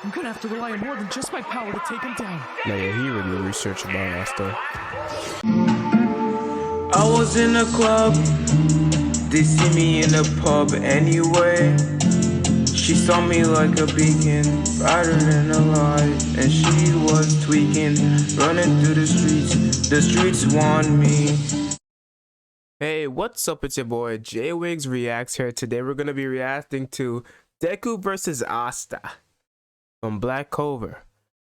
I'm gonna have to rely on more than just my power to take him down. No, yeah, he really researched about Asta. I was in a club, they see me in a pub anyway. She saw me like a beacon, brighter than a light, and she was tweaking, running through the streets want me. Hey, what's up? It's your boy JWIGGS-REACTS here. Today we're gonna be reacting to Deku versus Asta from Black Clover.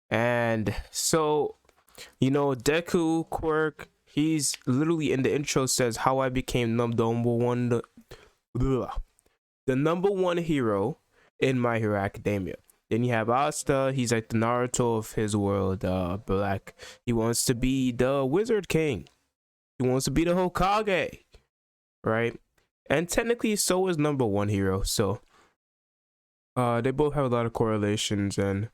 And so, you know, Deku quirk, he's literally in the intro says how I became the number one hero in My Hero Academia. Then you have Asta, he's like the Naruto of his world, Black. He wants to be the Wizard King. He wants to be the Hokage, right? And technically so is number one hero. So they both have a lot of correlations, and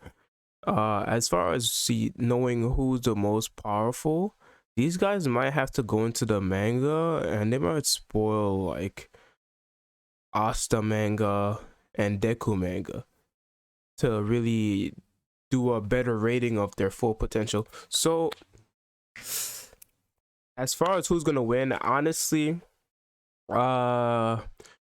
as far as knowing who's the most powerful, these guys might have to go into the manga and they might spoil like Asta manga and Deku manga to really do a better rating of their full potential. So as far as who's gonna win, honestly, we're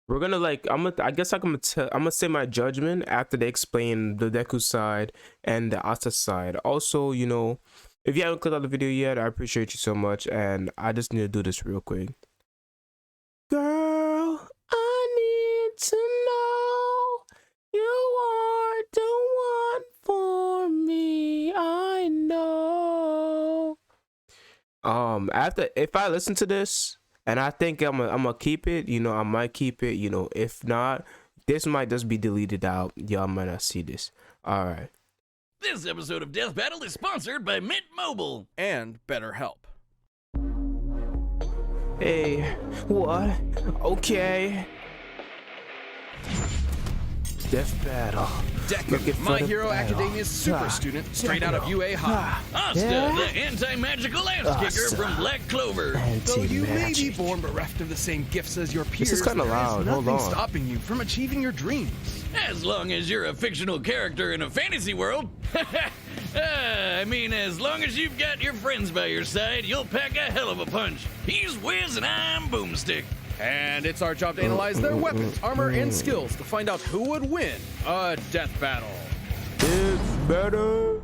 gonna like I guess I'm gonna say my judgment after they explain the Deku side and the Asta side. Also, you know, if you haven't clicked on the video yet, I appreciate you so much, and I just need to do this real quick. Girl, I need to know you are the one for me. I know. After if I listen to this and I think I'm gonna keep it, you know, I might keep it, you know. If not, this might just be deleted out. Y'all might not see this. All right. This episode of Death Battle is sponsored by Mint Mobile and BetterHelp. Hey, what? Okay. Death Battle. Deku, My Hero Academia's super student, straight out of UA High. Asta, the anti-magical ass kicker from Black Clover. Though you may be born bereft of the same gifts as your peers, This is kind of loud. Hold nothing on. stopping you from achieving your dreams. As long as you're a fictional character in a fantasy world. I mean, as long as you've got your friends by your side, you'll pack a hell of a punch. He's Wiz and I'm Boomstick. And it's our job to analyze their weapons, armor, and skills to find out who would win a death battle. It's better.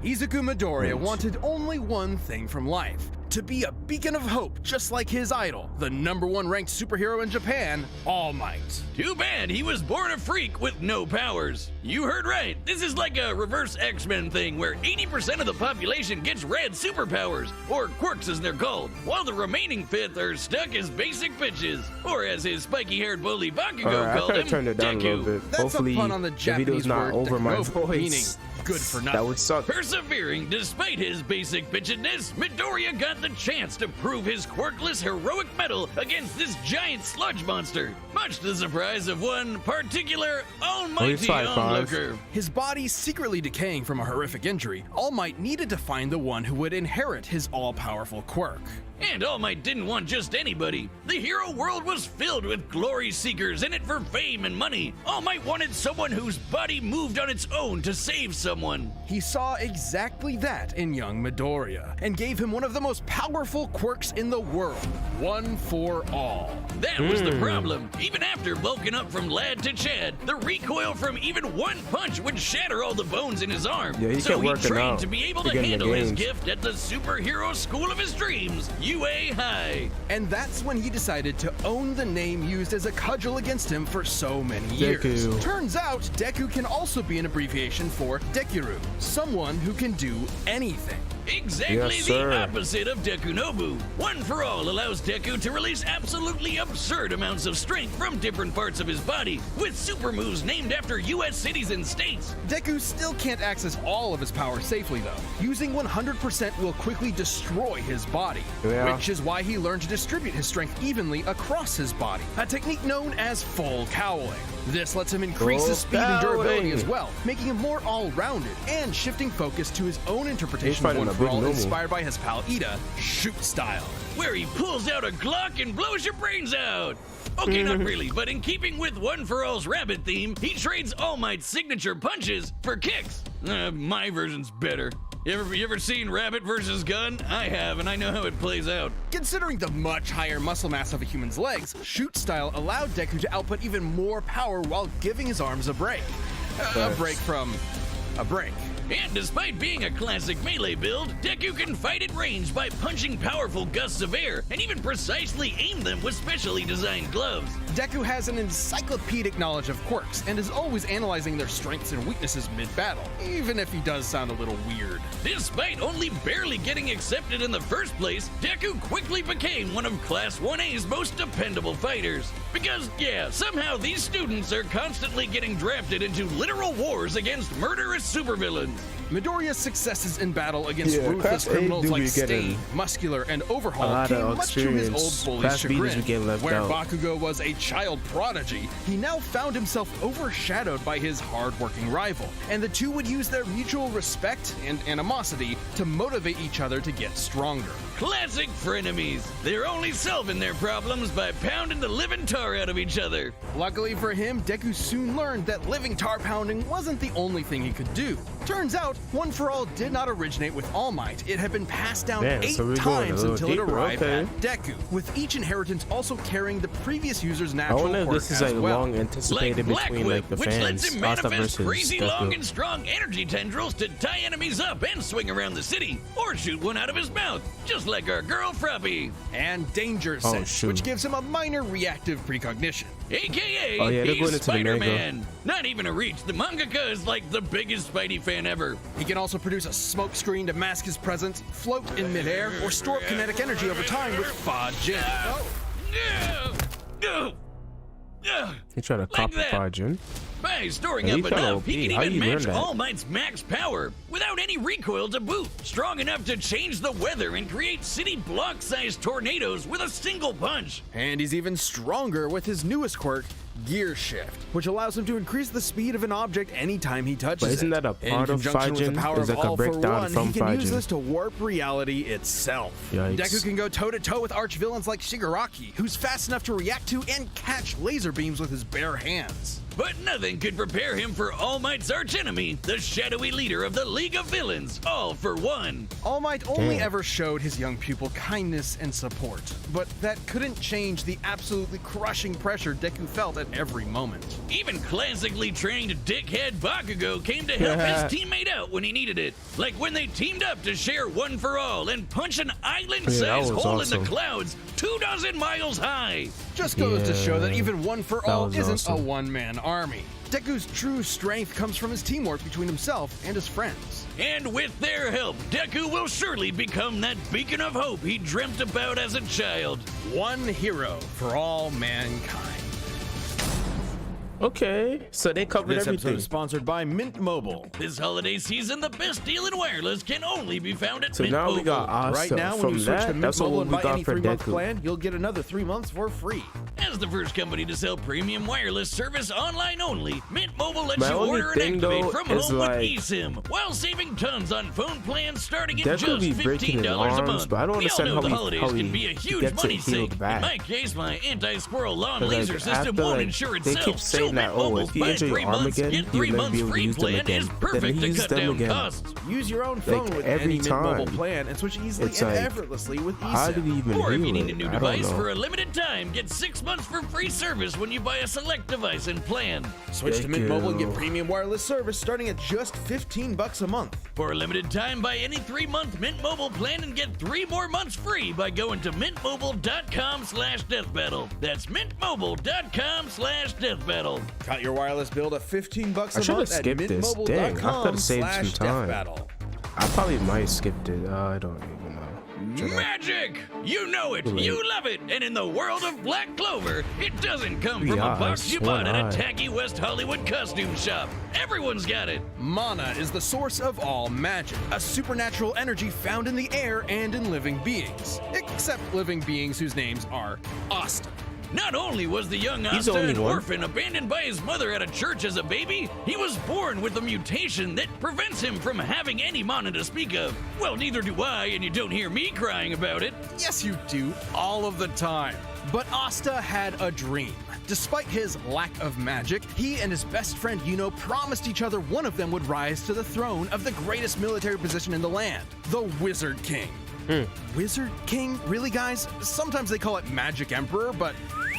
Izuku Midoriya wanted only one thing from life: to be a beacon of hope, just like his idol, the #1 ranked superhero in Japan, All Might. Too bad he was born a freak with no powers. You heard right. This is like a reverse X-Men thing where 80% of the population gets red superpowers, or quirks as they're called, while the remaining fifth are stuck as basic bitches, or as his spiky-haired bully Bakugo called him, turned it down Deku. a little bit. That's Hopefully a pun on the the Japanese video's not word over my dekobu, meaning voice. good for nothing. That would suck. Persevering despite his basic bitchedness, Midoriya got the chance to prove his quirkless heroic mettle against this giant sludge monster, much to the surprise of one particular almighty onlooker. His body secretly decaying from a horrific injury, All Might needed to find the one who would inherit his all-powerful quirk. And All Might didn't want just anybody. The hero world was filled with glory seekers in it for fame and money. All Might wanted someone whose body moved on its own to save someone. He saw exactly that in young Midoriya, and gave him one of the most powerful quirks in the world, One for All. That was the problem. Even after bulking up from lad to Chad, the recoil from even one punch would shatter all the bones in his arm. Yeah, he so kept he working trained out to be able to to get in the handle his games. gift at the superhero school of his dreams, UA High. And that's when he decided to own the name used as a cudgel against him for so many years. Deku. Turns out, Deku can also be an abbreviation for Dekiru, someone who can do anything. Exactly Yes, sir. the opposite of Deku Nobu. One for All allows Deku to release absolutely absurd amounts of strength from different parts of his body, with super moves named after US cities and states. Deku still can't access all of his power safely though. Using 100% will quickly destroy his body, Yeah. which is why he learned to distribute his strength evenly across his body, a technique known as full cowling. This lets him increase his speed and that durability way. as well, making him more all-rounded and shifting focus to his own interpretation of fighting One a for big All, normal. inspired by his pal Ida, Shoot Style. Where he pulls out a Glock and blows your brains out. Okay, not really, but in keeping with One for All's rabbit theme, he trades All Might's signature punches for kicks. My version's better. You ever seen Rabbit versus Gun? I have, and I know how it plays out. Considering the much higher muscle mass of a human's legs, Shoot Style allowed Deku to output even more power while giving his arms a break. A break from a break. And despite being a classic melee build, Deku can fight at range by punching powerful gusts of air and even precisely aim them with specially designed gloves. Deku has an encyclopedic knowledge of quirks and is always analyzing their strengths and weaknesses mid-battle, even if he does sound a little weird. Despite only barely getting accepted in the first place, Deku quickly became one of Class 1A's most dependable fighters. Because, yeah, somehow these students are constantly getting drafted into literal wars against murderous supervillains. Midoriya's successes in battle against Yeah, ruthless Class A criminals do like be getting Stain, Muscular, and a Overhaul lot came of much to his old experience. bully's Class B doesn't chagrin. get left Where out. Bakugo was a child prodigy, he now found himself overshadowed by his hard-working rival, and the two would use their mutual respect and animosity to motivate each other to get stronger. Classic frenemies. They're only solving their problems by pounding the living tar out of each other. Luckily for him, Deku soon learned that living tar pounding wasn't the only thing he could do. Turns out, One for All did not originate with All Might. It had been passed down Damn, 8 so we're going a times little until deeper, it arrived okay. at Deku, with each inheritance also carrying the previous user's I natural wonder if quirk this is as like well. long anticipated Like Black between Whip, like the which lets fans. him Asta manifest versus crazy long Deku. and strong energy tendrils to tie enemies up and swing around the city, or shoot one out of his mouth, just like our girl Froppy. And Danger Oh, Sense, shoot. which gives him a minor reactive precognition. AKA, Oh, yeah, they're going he's into the manga. Spider-Man. Not even a reach. The mangaka is like the biggest Spidey fan ever. He can also produce a smoke screen to mask his presence, float in midair, or store up kinetic energy over time with Fa Jin. He tried to copy that. Fajin. By storing Yeah, up he kinda enough, OP. he can How even you learn match that? All Might's max power without any recoil to boot. Strong enough to change the weather and create city block-sized tornadoes with a single punch. And he's even stronger with his newest quirk, Gear Shift, which allows him to increase the speed of an object anytime he touches But isn't it. that a part In of conjunction with Fajin? the power Is of like a All for breakdown One, from he can use Fajin. this to warp reality itself. Yikes. Deku can go toe-to-toe with arch-villains like Shigaraki, who's fast enough to react to and catch laser beams with his bare hands. But nothing could prepare him for All Might's archenemy, the shadowy leader of the League of Villains, All for One. All Might only Damn. ever showed his young pupil kindness and support, but that couldn't change the absolutely crushing pressure Deku felt at every moment. Even classically trained dickhead Bakugo came to help his teammate out when he needed it. Like when they teamed up to share One for All and punch an island-sized Yeah, that was hole in awesome. the clouds 24 miles high. Just goes to show that Yeah, even One for that All was isn't awesome. a one-man army. Deku's true strength comes from his teamwork between himself and his friends. And with their help, Deku will surely become that beacon of hope he dreamt about as a child. One hero for all mankind. Okay, so they covered This episode everything. is sponsored by Mint Mobile. This holiday season, the best deal in wireless can only be found at So Mint now Mobile. we got Asta. Right now, when From you switch to that, Mint that's Mobile what and we buy got any for 3-month Deku. plan, you'll get another 3 months for free. As the first company to sell premium wireless service online only, Mint Mobile lets My you only order and thing, activate though, from is home like- with eSIM, while saving tons on phone plans starting at Deku just be breaking his $15 a arms, month. but I don't We all understand know how the he- holidays how can he be a huge gets it money healed sink. back. In my case, my anti-squirrel lawn Like, laser system after, won't like, insure they itself. keep saying so that, Mint oh, Mobile's if you buy injure 3 your arm months, again, get you'll 3 never months be able to free use them plan again. is Then perfect to use cut them down again. costs. Use your own phone with every any Mint Mobile time. plan and switch easily It's and like, effortlessly with How did he eSIM. even Or if heal you need a it? new I don't device know. for a limited time, get 6 months for free service when you buy a select device and plan. Switch to Thank Mint Mobile and you. get premium wireless service starting at just $15 a month. For a limited time, buy any 3-month Mint Mobile plan and get 3 more months free by going to mintmobile.com/deathbattle. That's mintmobile.com/deathbattle. Cut your wireless bill to $15 I a should've month at skipped this. Dang, I could've saved some time. mintmobile.com/deathbattle. I probably might skipped it. I don't even know. Should I? Magic! You know it, Wait. you love it, and in the world of Black Clover, it doesn't come from a eyes, box you one bought at a eye. tacky West Hollywood costume shop. Everyone's got it. Mana is the source of all magic, a supernatural energy found in the air and in living beings, except living beings whose names are Asta. Not only was the young He's Asta only an one. orphan abandoned by his mother at a church as a baby, he was born with a mutation that prevents him from having any mana to speak of. Well, neither do I, and you don't hear me crying about it. Yes, you do, all of the time. But Asta had a dream. Despite his lack of magic, he and his best friend Yuno promised each other one of them would rise to the throne of the greatest military position in the land, the Wizard King. Wizard King? Really, guys? Sometimes they call it Magic Emperor, but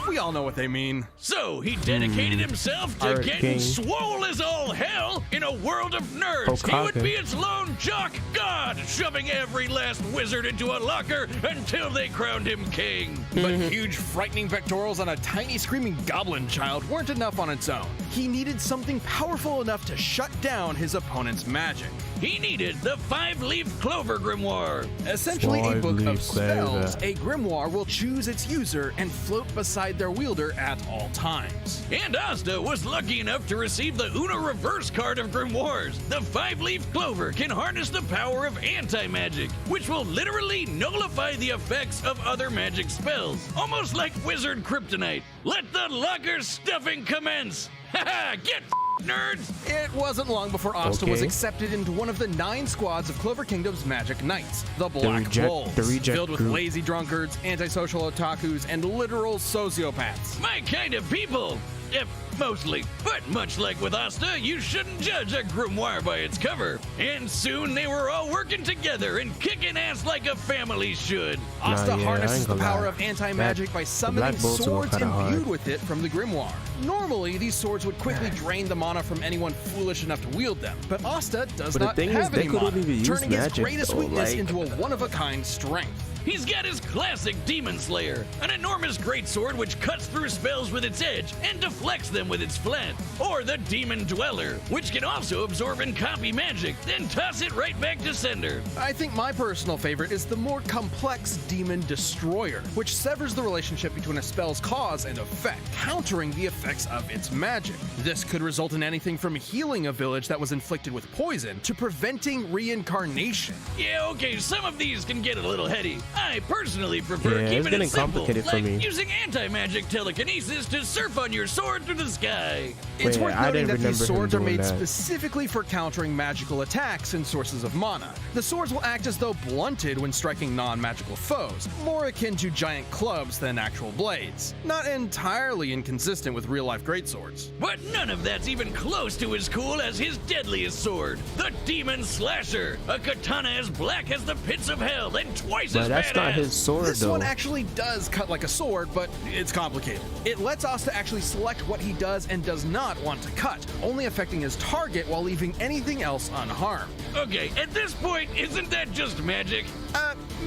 we all know what they mean. So he dedicated himself to Pirate getting King. swole as all hell in a world of nerds. He would be its lone jock god, shoving every last wizard into a locker until they crowned him king. But huge, frightening pectorals and a tiny, screaming goblin child weren't enough on its own. He needed something powerful enough to shut down his opponent's magic. He needed the 5-leaf Clover Grimoire. Essentially a book of 5-leaf Clover. spells, a grimoire will choose its user and float beside their wielder at all times. And Asta was lucky enough to receive the Uno reverse card of Grimoires. The 5-leaf Clover can harness the power of anti-magic, which will literally nullify the effects of other magic spells. Almost like Wizard Kryptonite. Let the locker stuffing commence! Haha, get nerds! It wasn't long before Asta was Okay. accepted into one of the 9 squads of Clover Kingdom's Magic Knights, the Black Wolves, the reject filled with group. lazy drunkards, antisocial otakus, and literal sociopaths. My kind of people! Yep, mostly. But much like with Asta, you shouldn't judge a grimoire by its cover. And soon they were all working together and kicking ass like a family should. Asta yeah, I harnesses ain't the gonna power lie. of anti-magic That- by the summoning Black Bolts are swords kinda imbued hard. with it from the grimoire. Normally, these swords would quickly drain the mana from anyone foolish enough to wield them, but Asta does But the not thing is, have any Deku don't mana, even use turning his magic, greatest though, weakness like- into a one-of-a-kind strength. He's got his classic Demon Slayer, an enormous greatsword which cuts through spells with its edge and deflects them with its flat. Or the Demon Dweller, which can also absorb and copy magic, then toss it right back to sender. I think my personal favorite is the more complex Demon Destroyer, which severs the relationship between a spell's cause and effect, countering the effects of its magic. This could result in anything from healing a village that was inflicted with poison to preventing reincarnation. Yeah, okay, some of these can get a little heady. I personally prefer Yeah, it's keeping getting it simple, complicated for like me. using anti-magic telekinesis to surf on your sword through the sky. It's Wait, worth I noting didn't that these remember him swords are doing made that. specifically for countering magical attacks and sources of mana. The swords will act as though blunted when striking non-magical foes, more akin to giant clubs than actual blades. Not entirely inconsistent with real-life greatswords. But none of that's even close to as cool as his deadliest sword, the Demon Slasher, a katana as black as the pits of hell and twice But as that's badass. not his sword, This though. one actually does cut like a sword, but it's complicated. It lets Asta actually select what he does and does not want to cut, only affecting his target while leaving anything else unharmed. Okay, at this point, isn't that just magic?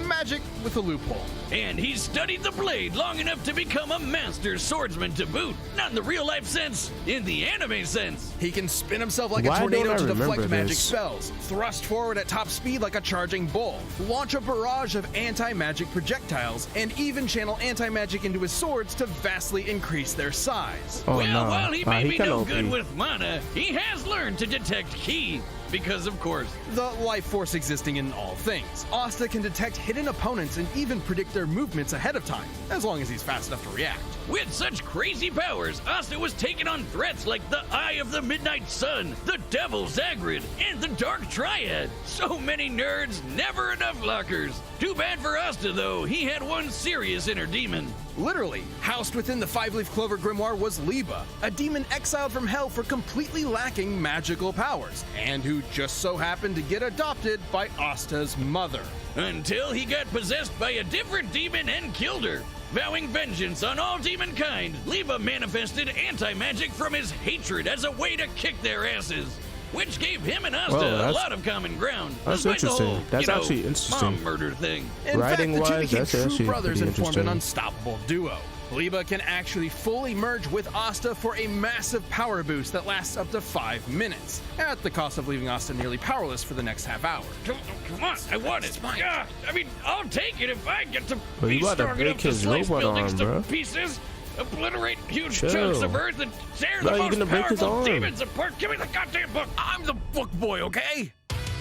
Magic with a loophole. And he's studied the blade long enough to become a master swordsman to boot. Not in the real life sense, in the anime sense. He can spin himself like Why a tornado don't I to deflect remember magic this? spells, thrust forward at top speed like a charging bull, launch a barrage of anti-magic projectiles, and even channel anti-magic into his swords to vastly increase their size. Oh, Well, no. while he may be kinda no OP. good with mana, he has learned to detect ki. Because, of course, The life force existing in all things. Asta can detect hidden opponents and even predict their movements ahead of time, as long as he's fast enough to react. with such crazy powers, Asta was taking on threats like the Eye of the Midnight Sun, the Devil Zagrid, and the Dark Triad. So many nerds, never enough lockers. Too bad for Asta, though. He had one serious inner demon. Literally, housed within the 5-leaf Clover Grimoire was Liba, a demon exiled from hell for completely lacking magical powers, and who just so happened to get adopted by Asta's mother. Until he got possessed by a different demon and killed her. Vowing vengeance on all demonkind, Liba manifested anti-magic from his hatred as a way to kick their asses. Which gave him and Asta Well, a that's- lot of common ground. that's despite the interesting. whole, That's you know, actually interesting. mom murder thing. In fact, the two Writing-wise, became that's true actually brothers pretty and formed an interesting. unstoppable duo. Liba can actually fully merge with Asta for a massive power boost that lasts up to 5 minutes, at the cost of leaving Asta nearly powerless for the next half hour. Come on, I want it. Yeah, I mean, I'll take it if I get to But be you about to strong break enough to his slice robot buildings arm, to bro. pieces, obliterate huge Chill. chunks of earth, and tear Bro, the you most gonna break his powerful arm. demons apart. Give me the goddamn book. I'm the book boy, okay?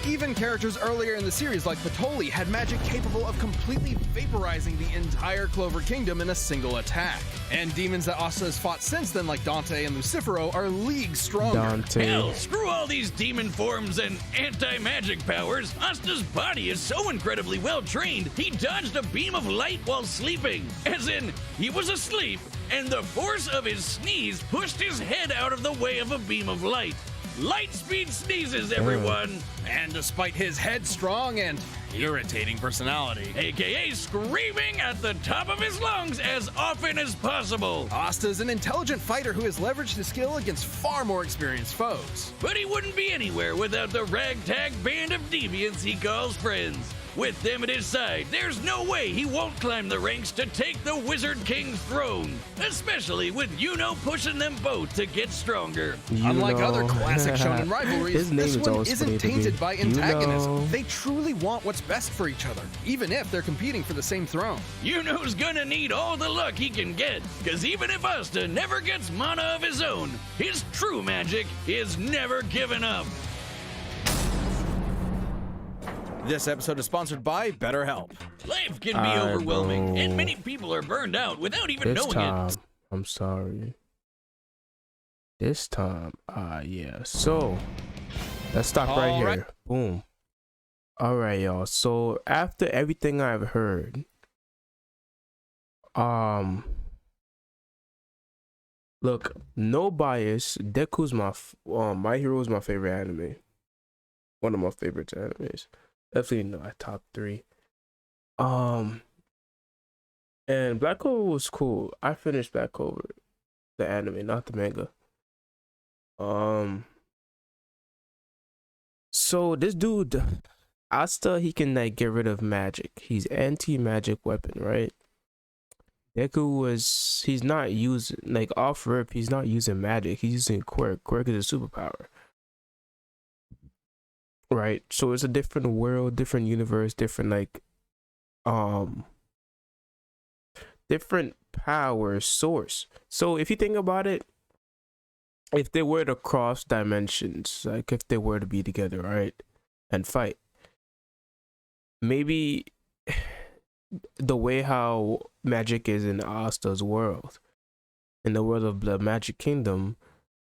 Even characters earlier in the series like Patoli had magic capable of completely vaporizing the entire Clover Kingdom in a single attack. And demons that Asta has fought since then like Dante and Lucifero are leagues stronger. Hell, screw all these demon forms and anti-magic powers. Asta's body is so incredibly well trained, he dodged a beam of light while sleeping. As in, he was asleep, and the force of his sneeze pushed his head out of the way of a beam of light. Light speed sneezes, everyone! And despite his headstrong and irritating personality, AKA screaming at the top of his lungs as often as possible. Asta is an intelligent fighter who has leveraged his skill against far more experienced foes. But he wouldn't be anywhere without the ragtag band of deviants he calls friends. With them at his side, there's no way he won't climb the ranks to take the Wizard King's throne. Especially with Yuno pushing them both to get stronger. Unlike other classic shonen rivalries, this one isn't tainted by antagonism. They truly want what's best for each other, even if they're competing for the same throne. Yuno's gonna need all the luck he can get, cause even if Asta never gets mana of his own, his true magic is never given up. This episode is sponsored by BetterHelp. Life can be overwhelming, and many people are burned out without even knowing it. I'm sorry. This time, yeah. So, let's stop right here. Boom. All right, y'all. So, after everything I've heard, look, no bias. Deku's My Hero is my favorite anime. One of my favorite animes. Definitely not top 3. And Black Clover was cool. I finished Black Clover, the anime, not the manga. So this dude, Asta, he can like get rid of magic. He's anti-magic weapon, right? Deku he's not using, like off rip, he's not using magic. He's using quirk. Quirk is a superpower. Right, so it's a different world, different universe, different like different power source. So if you think about it, if they were to cross dimensions, like if they were to be together, right, and fight, maybe the way how magic is in Asta's world, in the world of the Magic Kingdom,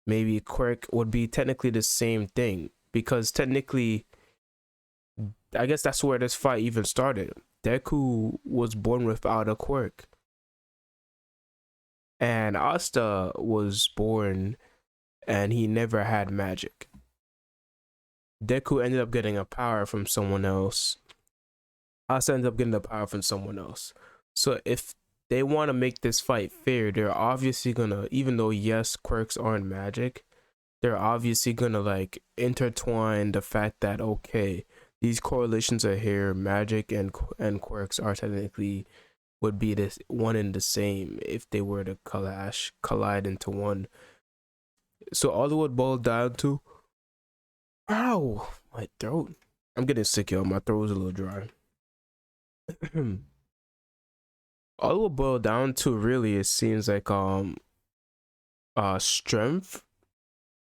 maybe quirk would be technically the same thing. Because technically, I guess that's where this fight even started. Deku was born without a quirk. And Asta was born and he never had magic. Deku ended up getting a power from someone else. Asta ended up getting the power from someone else. So if they want to make this fight fair, they're obviously gonna, even though yes, quirks aren't magic, they're obviously gonna like intertwine the fact that okay, these correlations are here. Magic and quirks are technically would be this one and the same if they were to collide into one. So all it would boil down to, ow, my throat. I'm getting sick, y'all. My throat is a little dry. All it would boil down to really, it seems like strength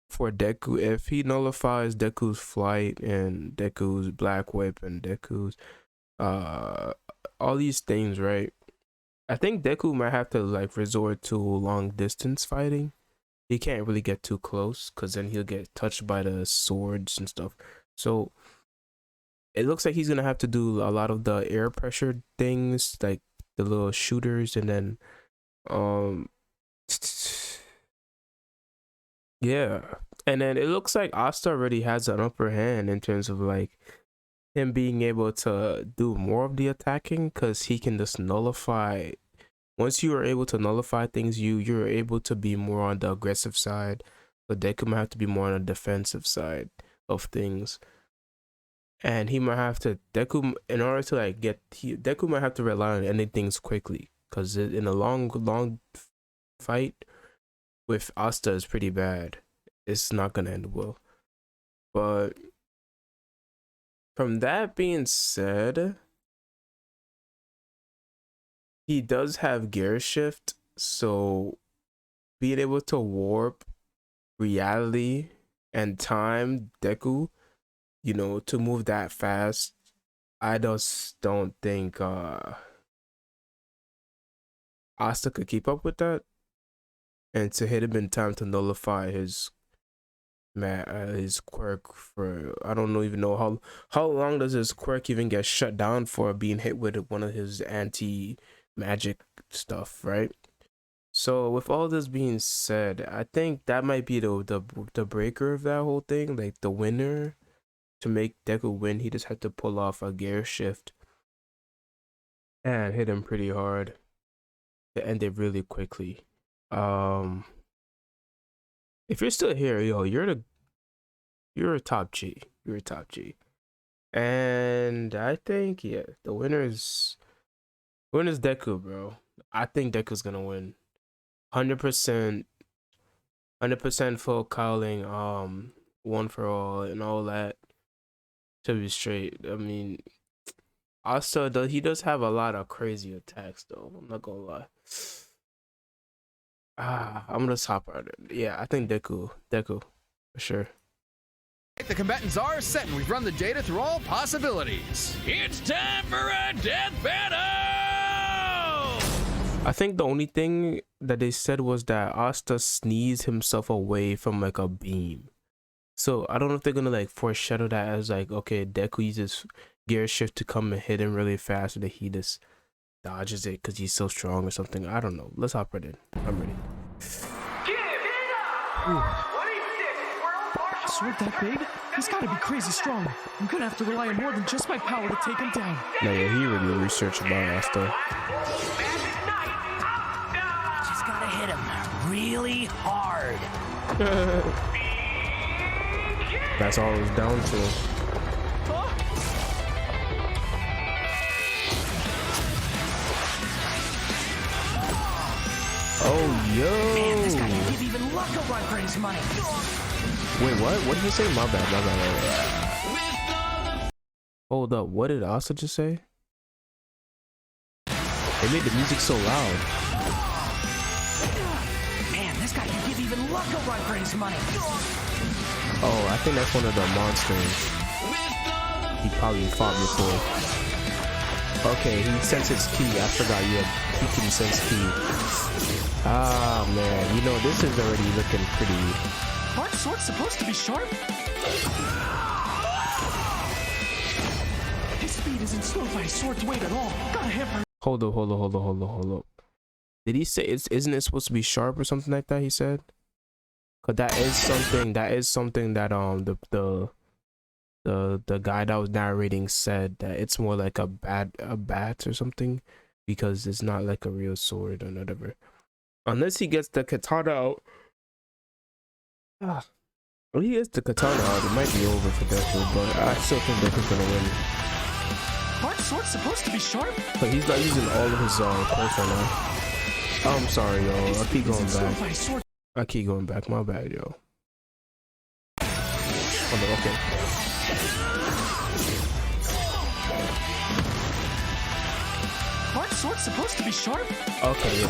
for Deku. If he nullifies Deku's flight and Deku's black whip and Deku's all these things, right? I think Deku might have to like resort to long distance fighting. He can't really get too close because then he'll get touched by the swords and stuff. So it looks like he's gonna have to do a lot of the air pressure things, like the little shooters, and then yeah. And then it looks like Asta already has an upper hand in terms of like him being able to do more of the attacking, because he can just nullify. Once you are able to nullify things, you're able to be more on the aggressive side. But Deku might have to be more on the defensive side of things. And he might have to, Deku, in order to like Deku might have to rely on ending things quickly, because in a long fight with Asta is pretty bad. It's not gonna end well. But from that being said, he does have gear shift, so being able to warp reality and time Deku you know, to move that fast, I just don't think Asta could keep up with that, and to hit him in time to nullify his quirk for, I don't even know how long does his quirk even get shut down for being hit with one of his anti-magic stuff, right? So with all this being said, I think that might be the breaker of that whole thing, like the winner. To make Deku win, he just had to pull off a gear shift and hit him pretty hard to end it really quickly. If you're still here, yo, you're a top G. You're a top G. And I think, yeah, the winner is Deku, bro. I think Deku's gonna win. 100% full cowling, one for all and all that. To be straight, I mean, Asta he does have a lot of crazy attacks though. I'm not gonna lie. I'm gonna top out it. Yeah, I think Deku for sure. The combatants are set, and we've run the data through all possibilities. It's time for a death battle! I think the only thing that they said was that Asta sneezed himself away from like a beam. So I don't know if they're gonna like foreshadow that as like, okay, Deku uses gear shift to come and hit him really fast, and that he just dodges it because he's so strong or something. I don't know. Let's hop right in. I'm ready. Sword that big? He's gotta be crazy strong. I'm gonna have to rely on more than just my power to take him down. No, yeah, he really researched about Asta. Just gotta hit him really hard. That's all it's down to. Oh, yo. Man, this guy can give even luck a run for his money. Wait, what? What did he say? My bad. Hold up. What did Asta just say? They made the music so loud. Man, this guy can give even luck a run for his money. Oh, I think that's one of the monsters he probably fought before. Okay, he senses ki. I forgot he can sense ki. Ah, man. You know, this is already looking pretty... Aren't swords supposed to be sharp? His speed isn't slowed by his sword's weight at all. Gotta hamper. Hold up. Did he say isn't it supposed to be sharp or something like that, he said? Cause that is something that the guy that was narrating said, that it's more like a bat or something, because it's not like a real sword or whatever. Unless he gets the katana out. When he gets the katana out, it might be over for Deku, but I still think Deku's gonna win. Aren't swords supposed to be sharp? But he's not using all of his quirks right now. I'm sorry, yo. I keep going back. My bad, yo. Oh, no, okay. Aren't swords supposed to be sharp? Okay, yeah.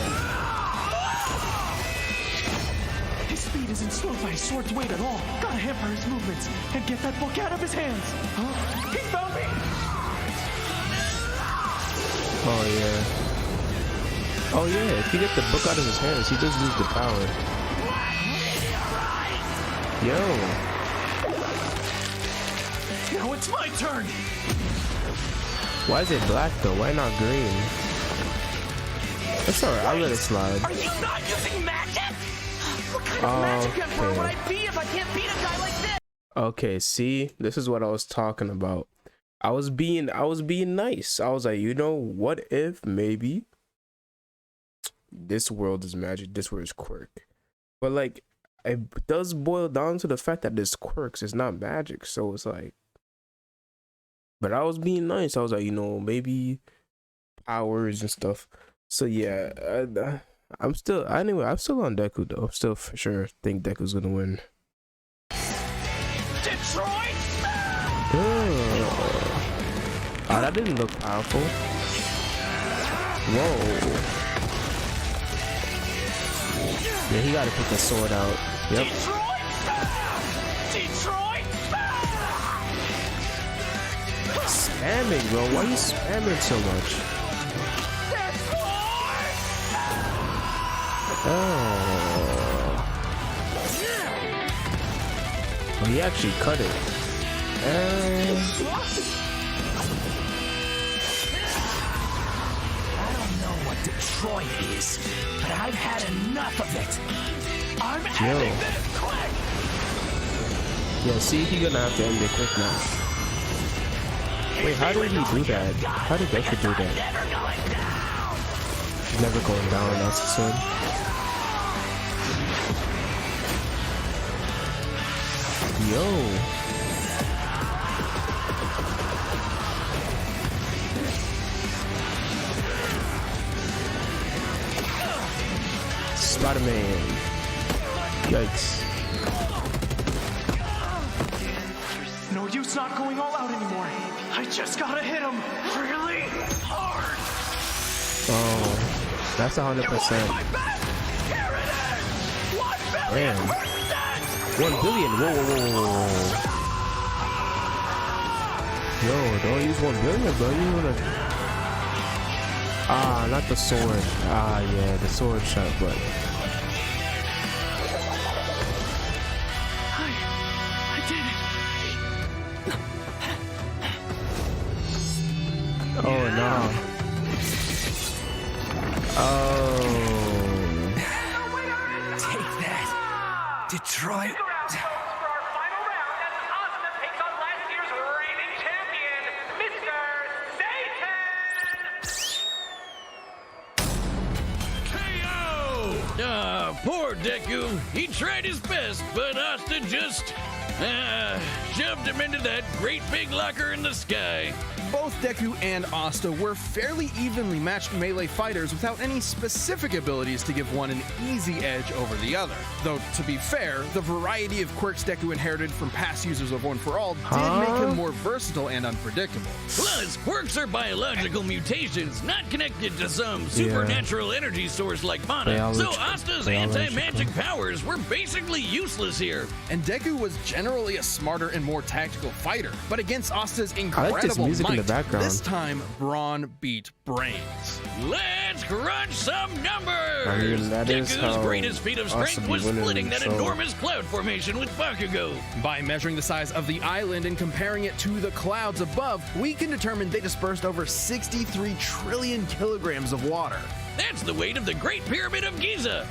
His speed isn't slowed by his sword's weight at all. Gotta hamper his movements and get that book out of his hands. Huh? He found me! Oh, yeah. Oh, yeah. If you get the book out of his hands, he does lose the power. Yo. Now it's my turn! Why is it black, though? Why not green? That's alright. I'll let it slide. Are you not using magic? What kind of magic emperor would I be if I can't beat a guy like this? Okay, see? This is what I was talking about. I was being nice. I was like, you know, what if maybe this world is magic, this world is quirk. But like, it does boil down to the fact that this quirks is not magic. So it's like, but I was being nice. I was like, you know, maybe powers and stuff. So yeah, I'm still on Deku though. I'm still for sure think Deku's gonna win. Detroit! Oh, that didn't look powerful. Whoa. Yeah, he gotta put the sword out. Yep. Detroit! spamming, bro? Why are you spamming so much? Oh, he actually cut it. I don't know what Detroit is, but I've had enough of it. I'm ending this quick! Yeah, see, he's gonna have to end it quick now. Wait, how did he do that? How did Deku do that? He's never going down, that's the sword. Yo. Spider-Man. Yikes. No use not going all out anymore. I just gotta hit him really hard. Oh, that's 100%. Damn. 1 billion. Whoa, whoa, whoa, whoa. Yo, don't use 1 billion, bro. You wanna... Ah, not the sword. Ah, yeah, the sword shot, but... I did it. Oh, no. Oh. Take that, Detroit. Poor Deku. He tried his best, but Asta just shoved him into that great big locker in the sky. Both Deku and Asta were fairly evenly matched melee fighters without any specific abilities to give one an easy edge over the other. Though, to be fair, the variety of quirks Deku inherited from past users of One For All did make him more versatile and unpredictable. Plus, quirks are biological mutations, not connected to some supernatural energy source like mana. So Asta's anti-magic powers were basically useless here. And Deku was generally a smarter and more tactical fighter, but against Asta's incredible might, this time Brawn beat brains. Let's crunch some numbers! I mean, Deku's greatest feat of strength was splitting that enormous cloud formation with Bakugo. By measuring the size of the island and comparing it to the clouds above, we can determine they dispersed over 63 trillion kilograms of water. That's the weight of the Great Pyramid of Giza.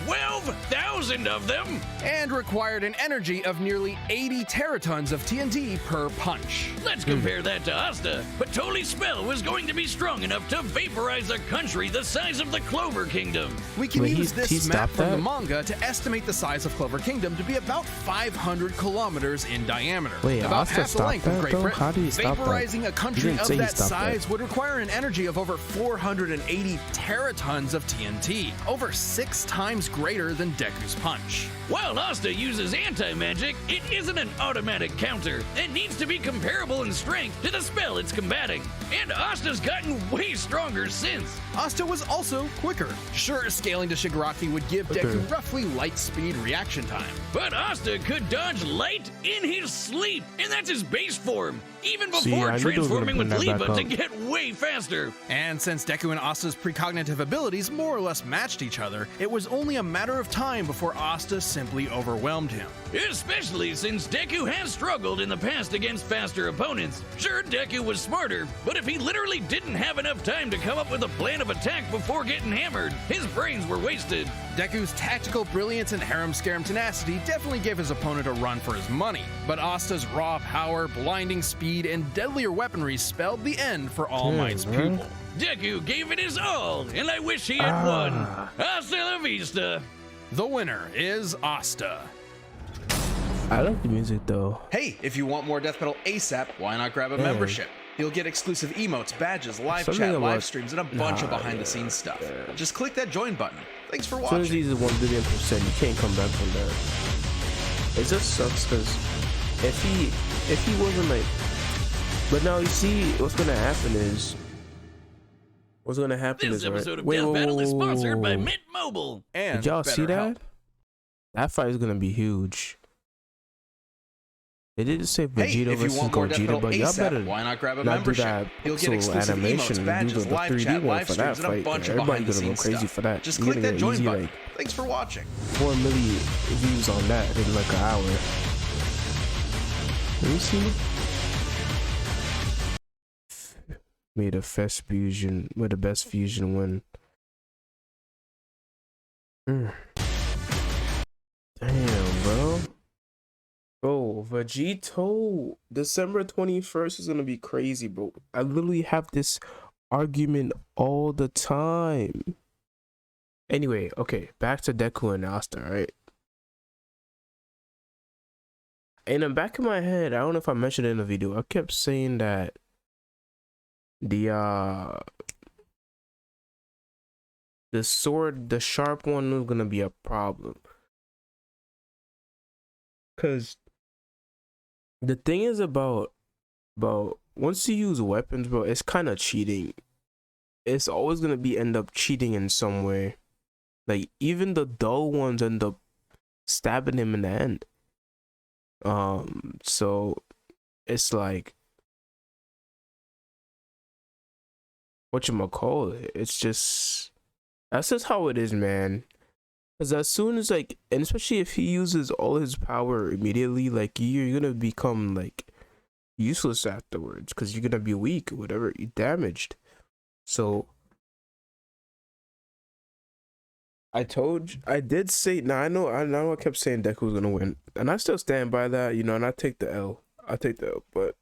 12,000 of them! And required an energy of nearly 80 teratons of TNT per punch. Let's compare that to Asta. Patoli's spell was going to be strong enough to vaporize a country the size of the Clover Kingdom. We can use this map from the manga to estimate the size of Clover Kingdom to be about 500 kilometers in diameter. Wait, about Asta half the length of Great Britain. How do you stop Vaporizing that? a country of that size would require an energy of over 480 teratons of TNT, over 6 times greater than Deku's punch. While Asta uses anti-magic, it isn't an automatic counter. It needs to be comparable in strength to the spell it's combating. And Asta's gotten way stronger since. Asta was also quicker. Sure, scaling to Shigaraki would give Deku roughly light speed reaction time. But Asta could dodge light in his sleep, and that's his base form. Even before transforming with Liba to get way faster. And since Deku and Asta's precognitive abilities more or less matched each other, it was only a matter of time before Asta simply overwhelmed him. Especially since Deku has struggled in the past against faster opponents. Sure, Deku was smarter, but if he literally didn't have enough time to come up with a plan of attack before getting hammered, his brains were wasted. Deku's tactical brilliance and harem-scarum tenacity definitely gave his opponent a run for his money, but Asta's raw power, blinding speed, and deadlier weaponry spelled the end for All Might's pupil. Deku gave it his all, and I wish he had won. Hasta la vista. The winner is Asta. I like the music though. Hey, if you want more Death Metal ASAP, why not grab a membership? You'll get exclusive emotes, badges, live chat, live streams, and a bunch of behind-the-scenes stuff. Just click that join button. Thanks for watching. As soon as he's 1 billion%, you can't come back from that. It just sucks because if he wasn't like, but now you see what's gonna happen is. This episode of Death Battle is sponsored by Mint Mobile. And did y'all see that? That fight is gonna be huge. They did say Hey, Vegeta if you versus want more Death Gogeta, Metal but y'all ASAP, better why not grab a not do membership? that You'll get pixel exclusive animation emotes, and badges, do the live 3D chat, one live for that streams, and a fight. bunch of Everybody gonna go behind-the-scenes crazy stuff. for that. Just You're click gonna that get join easy button. like Thanks for watching. 4 million views on that in like an hour. Let me see. Made a fest fusion with the best fusion win. Damn, bro. Bro, Vegito, December 21st is gonna be crazy, bro. I literally have this argument all the time. Anyway, okay, back to Deku and Asta, right? In the back of my head, I don't know if I mentioned it in the video, I kept saying that the sword, the sharp one, was gonna be a problem. Cause the thing is about once you use weapons, bro, it's kind of cheating. It's always gonna be end up cheating in some way. Like even the dull ones end up stabbing him in the end. So it's like whatchamacallit, it's just that's just how it is, man. Because as soon as like, and especially if he uses all his power immediately, like you're gonna become like useless afterwards because you're gonna be weak or whatever, you damaged. So I did say, now I know I kept saying Deku was gonna win, and I still stand by that, you know, and I take the L, but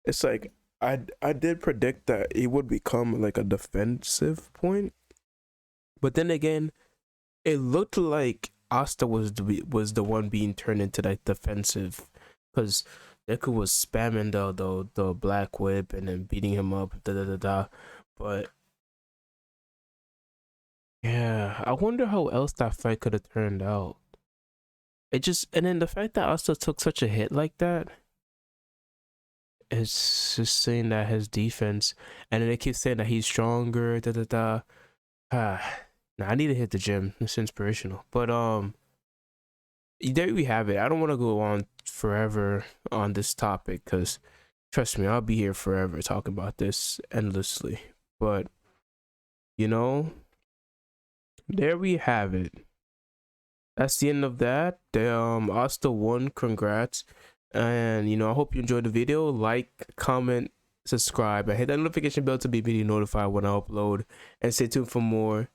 it's like I did predict that it would become like a defensive point, but then again, it looked like Asta was the one being turned into like defensive, because Deku was spamming the black whip and then beating him up, but yeah, I wonder how else that fight could have turned out. It just, and then the fact that Asta took such a hit like that, it's just saying that his defense, and then they keep saying that he's stronger, Nah, I need to hit the gym. It's inspirational. But there we have it. I don't want to go on forever on this topic because trust me, I'll be here forever talking about this endlessly. But you know, there we have it. That's the end of that. Asta won. Congrats. And you know, I hope you enjoyed the video. Like, comment, subscribe, and hit that notification bell to be video notified when I upload. And stay tuned for more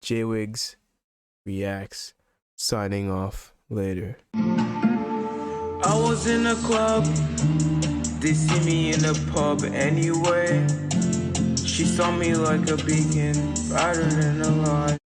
JWIGGS-REACTS. Signing off. Later. I was in a club, they see me in a pub anyway. She saw me like a beacon, brighter than a light.